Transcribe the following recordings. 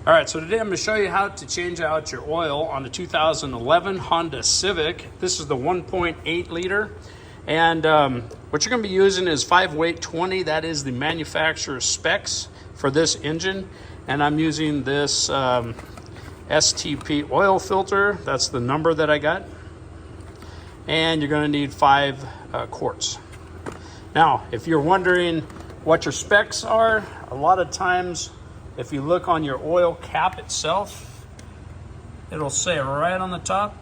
All right, so today I'm going to show you how to change out your oil on the 2011 Honda Civic. This is the 1.8 liter. And what you're going to be using is 5-weight-20. That is the manufacturer's specs for this engine. And I'm using this STP oil filter. That's the number that I got. And you're going to need 5 quarts. Now, if you're wondering what your specs are, a lot of times if you look on your oil cap itself, it'll say right on the top,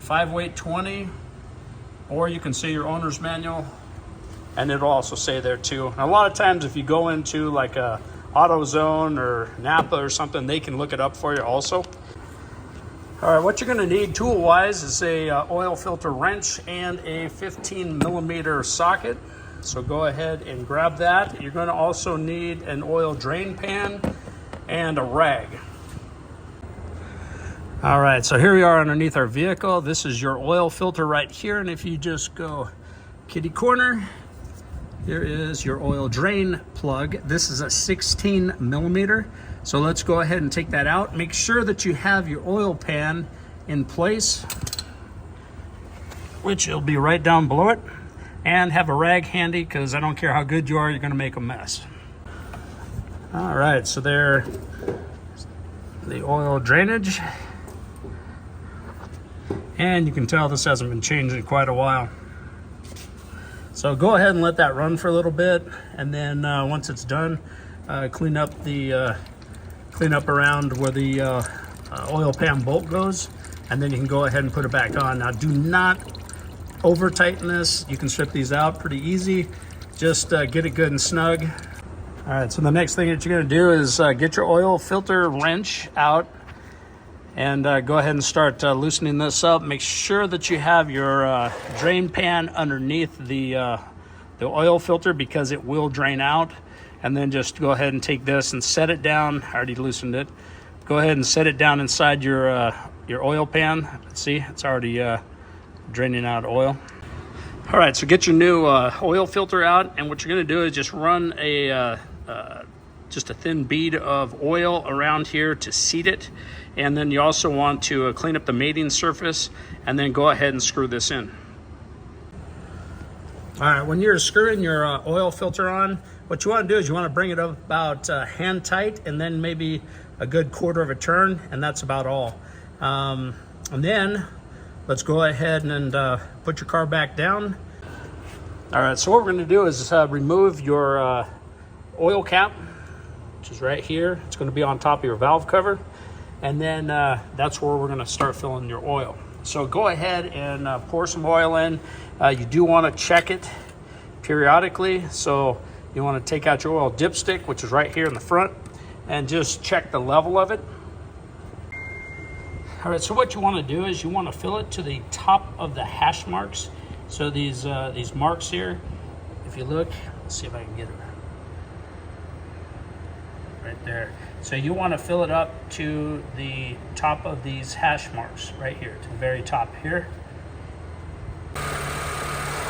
5-weight-20, or you can see your owner's manual, and it'll also say there too. And a lot of times if you go into like a AutoZone or Napa or something, they can look it up for you also. All right, what you're gonna need tool-wise is a oil filter wrench and a 15mm socket. So go ahead and grab that. You're going to also need an oil drain pan and a rag. All right, so here we are underneath our vehicle. This is your oil filter right here. And if you just go kitty corner, here is your oil drain plug. This is a 16mm. So let's go ahead and take that out. Make sure that you have your oil pan in place, which will be right down below it. And have a rag handy, because I don't care how good you are, you're going to make a mess. All right, so there, the oil drainage. And you can tell this hasn't been changed in quite a while. So go ahead and let that run for a little bit, and then once it's done, clean up around where the oil pan bolt goes, and then you can go ahead and put it back on. Now, do not over tighten this. You can strip these out pretty easy. Just get it good and snug. All right, so the next thing that you're gonna do is get your oil filter wrench out and go ahead and start loosening this up. Make sure that you have your drain pan underneath the oil filter, because it will drain out. And then just go ahead and take this and set it down. I already loosened it. Go ahead and set it down inside your oil pan. See, it's already draining out oil. All right, so get your new oil filter out, and what you're going to do is just run just a thin bead of oil around here to seat it, and then you also want to clean up the mating surface, and then go ahead and screw this in. All right, when you're screwing your oil filter on, what you want to do is you want to bring it up about hand tight, and then maybe a good quarter of a turn, and that's about all. And then let's go ahead and put your car back down. All right, so what we're gonna do is remove your oil cap, which is right here. It's gonna be on top of your valve cover. And then that's where we're gonna start filling your oil. So go ahead and pour some oil in. You do wanna check it periodically. So you wanna take out your oil dipstick, which is right here in the front, and just check the level of it. All right, so what you want to do is you want to fill it to the top of the hash marks. So these marks here, if you look, let's see if I can get it right there. So you want to fill it up to the top of these hash marks right here, to the very top here.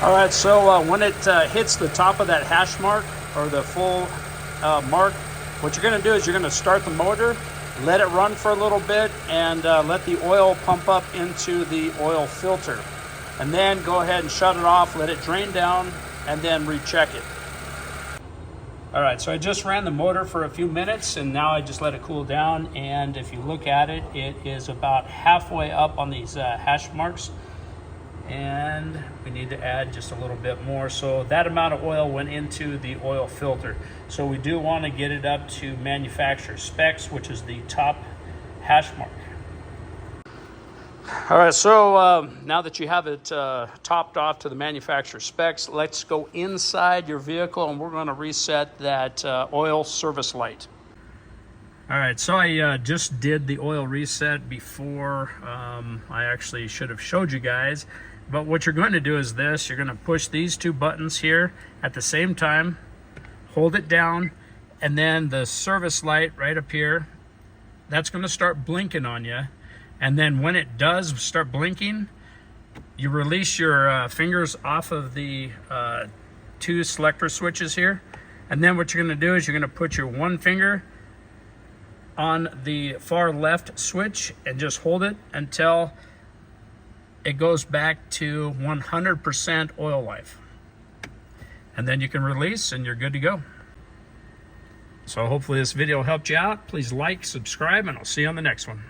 All right, so when it hits the top of that hash mark, or the full mark, what you're going to do is you're going to start the motor, let it run for a little bit, and let the oil pump up into the oil filter. And then go ahead and shut it off, let it drain down, and then recheck it. All right, so I just ran the motor for a few minutes, and now I just let it cool down. And if you look at it, it is about halfway up on these hash marks. And we need to add just a little bit more. So that amount of oil went into the oil filter. So we do want to get it up to manufacturer specs, which is the top hash mark. All right, so now that you have it topped off to the manufacturer specs, let's go inside your vehicle, and we're going to reset that oil service light. All right, so I just did the oil reset before I actually should have showed you guys. But what you're going to do is this. You're going to push these two buttons here at the same time, hold it down, and then the service light right up here, that's going to start blinking on you. And then when it does start blinking, you release your fingers off of the two selector switches here. And then what you're going to do is you're going to put your one finger on the far left switch and just hold it until it goes back to 100% oil life. And then you can release and you're good to go. So hopefully this video helped you out. Please like, subscribe, and I'll see you on the next one.